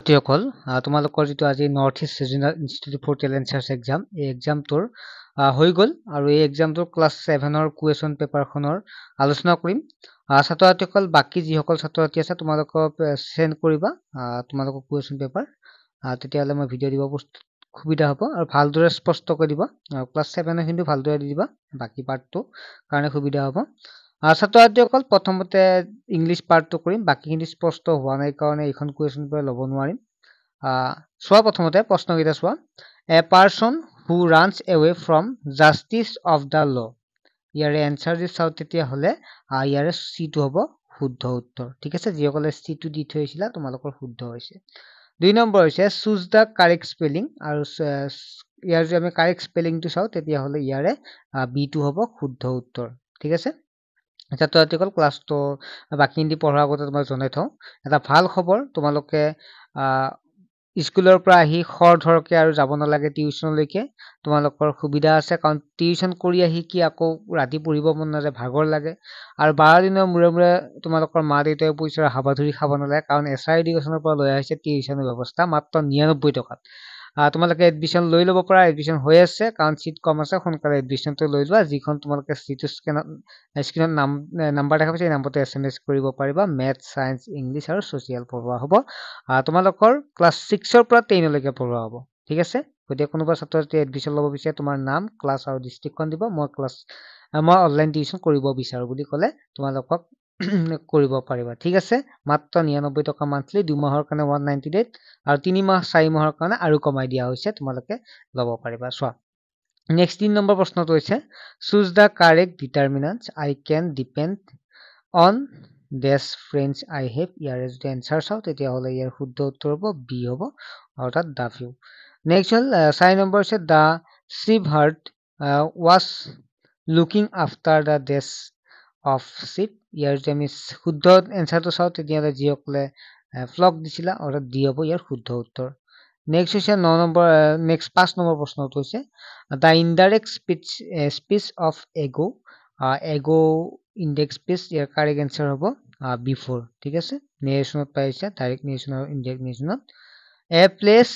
ছাত্ৰীসকল তোমালোকৰ যেটো আজি north east regional institute for talent search exam এই এক্সামটোৰ হৈ গল আৰু এই এক্সামটোৰ ক্লাছ 7 ৰ কুৱেশ্যন পেপাৰখনৰ আলোচনা কৰিম ছাত্ৰীসকল বাকি যিসকল ছাত্ৰী আছে তোমালোকক সেন্ড কৰিবা তোমালোকৰ কুৱেশ্যন পেপাৰ তেতিয়ালে মই ভিডিও দিব সুবিধা হ'ব আৰু ভালদৰে স্পষ্ট কৰি দিবা ক্লাছ 7 ৰ কিন্তু ভালদৰে দি দিবা বাকি পাৰ্টটো কাৰণে সুবিধা হ'ব ছাত্ৰীসকল প্ৰথমতে ইংলিশ পাৰ্টটো কৰিম বাকিখিনি স্পষ্ট হোৱা নাই কাৰণে এইখন কুৱেশ্যন পেপাৰ ল'ব নোৱাৰিম সোৱা প্ৰথমতে প্ৰশ্নকেইটা সোৱা a person who runs away from justice of the law ইয়াৰে এনসাৰ যদি চাও তেতিয়া হলে ইয়াৰে সি টো হ'ব শুদ্ধ উত্তৰ ঠিক আছে যিসকলে সি টো দি থৈছিলা তোমালোকৰ শুদ্ধ হৈছে 2 নম্বৰ হৈছে চুজ দা কাৰেক্ট স্পেলিং আৰু ইয়াৰ যদি আমি কাৰেক্ট স্পেলিংটো চাও তেতিয়া হলে ইয়াৰে বি টো হ'ব শুদ্ধ উত্তৰ ঠিক আছে ছাত্ৰীসকল ক্লাছটো বাকিখিনি পঢ়াৰ আগতে মই জনাই থওঁ এটা ভাল খবৰ তোমালোকে স্কুলৰ পৰা আহি খৰধৰকে আৰু যাব নালাগে টিউচনলৈকে তোমালোকৰ সুবিধা আছে কাৰণ টিউচন কৰি আহি কি আকৌ ৰাতি পঢ়িব মন নাযায় ভাগৰ লাগে আৰু 12 দিনৰ মূৰে মূৰে তোমালোকৰ মা দেউতাই পইচাৰ হাবাধুৰি খাব নালাগে কাৰণ এছআই এডুকেশ্যনৰ পৰা লৈ আহিছে টিউচনৰ ব্যৱস্থা মাত্ৰ 99 টকাত তোমালোকে এডমিশন লৈ ল'ব পৰা এডমিশন হৈ আছে কাৰণ সিট কম আছে সোনকালে এডমিশনটো লৈ লোৱা যিখন তোমালোকে সিটো স্ক্ৰিনত নাম্বাৰ দেখা পাইছে এই নাম্বাৰটো এছএমএছ কৰিব পাৰিবা মেথ সায়েন্স ইংলিশ আৰু সোশিয়াল পঢ়োৱা হ'ব তোমালোকৰ ক্লাছ 6 ৰ পৰা 10 লৈকে পঢ়োৱা হ'ব ঠিক আছে গতিকে কোনোবা ছাত্ৰছাত্ৰী এডমিশন ল'ব বিচাৰে তোমাৰ নাম ক্লাছ আৰু ডিস্ট্ৰিক্টখন দিব মই অনলাইন টিউচন কৰিব বিচাৰো বুলি ক'লে তোমালোকক কৰিব পাৰিবা ঠিক আছে মাত্ৰ 99 টকা মান্থলি 2 মাহৰ কাৰণে 198 আৰু 3 মাহ 4 মাহৰ কাৰণে আৰু কমাই দিয়া হৈছে তোমালোকে ল'ব পাৰিবা সোৱা নেক্সট 3 নম্বৰ প্ৰশ্নটো হৈছে choose the correct determinants I can depend on these friends I have ইয়াৰে যদি এনসাৰ চাও তেতিয়া হলে ইয়াৰ শুদ্ধ উত্তৰ হ'ব বি হ'ব অৰ্থাৎ দা ফিউ নেক্সট হল 4 নম্বৰ হৈছে the shepherd was looking after the days of sheep ইয়াৰ যদি আমি শুদ্ধ এনসাৰটো চাও তেতিয়াহলে যিসকলে ফ্লক দিছিলা অৰ্থাৎ ডি হ'ব ইয়াৰ শুদ্ধ উত্তৰ নেক্সট হৈছে 9 নম্বৰ নেক্সট 5 নম্বৰ প্ৰশ্নটো হৈছে দা indirect speech of ago ago index speech ইয়াৰ কাৰেক্ট এনসাৰ হ'ব বিফোৰ ঠিক আছে নেৰেশ্যনত পাইছে ডাইৰেক্ট নেৰেশ্যন আৰু ইনডাইৰেক্ট নেৰেশ্যনত a place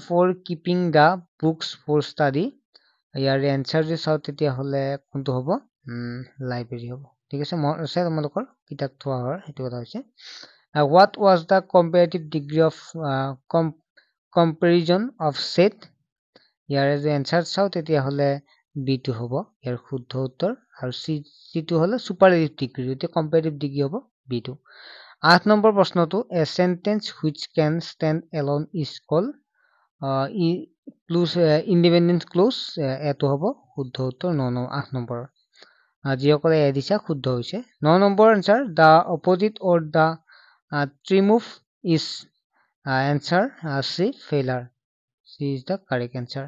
for keeping the books for study ইয়াৰ এনসাৰ যদি চাও তেতিয়া হলে কোনটো হ'ব লাইব্ৰেৰী হ'ব ঠিক আছে মই তোমালোকৰ কিতাপ থোৱা হয় সেইটো কথা হৈছে what was the comparative degree of comparison of set ইয়াৰে যে এনসাৰ চাও তেতিয়া হলে বি2 হ'ব ইয়াৰ শুদ্ধ উত্তৰ আৰু সি2 হলে সুপাৰলেটিভ ডিগ্ৰী এতিয়া কম্পাৰেটিভ ডিগ্ৰী হ'ব বি2 8 নম্বৰ প্ৰশ্নটো a sentence which can stand alone is called independent clause এটো হ'ব শুদ্ধ উত্তৰ 8 নম্বৰ যিসকলে এ দিছা শুদ্ধ হৈছে 9 number answer the opposite or the triumph is answer C failure C is the correct answer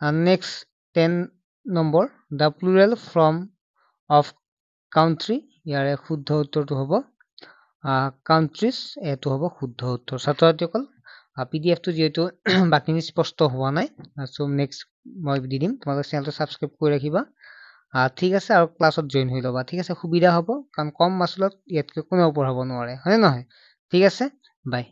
and next 10 number the plural form of country ইয়াৰে শুদ্ধ উত্তৰটো হ'ব countries এটো হ'ব শুদ্ধ উত্তৰ ছাত্ৰছাত্ৰীসকল পিডিএফ টো যেটো বাকিনি স্পষ্ট হোৱা নাই সো নেক্সট মই দি দিম তোমালোকে চেনেলটো সাবস্ক্ৰাইব কৰি ৰাখিবা ঠিক আছে আৰু ক্লাছত জয়েন হৈ লবা ঠিক আছে সুবিধা হ'ব কাৰণ কম মাসুলত ইয়াতকৈ কোনো পঢ়াব নোৱাৰে হয় নহয় ঠিক আছে বাই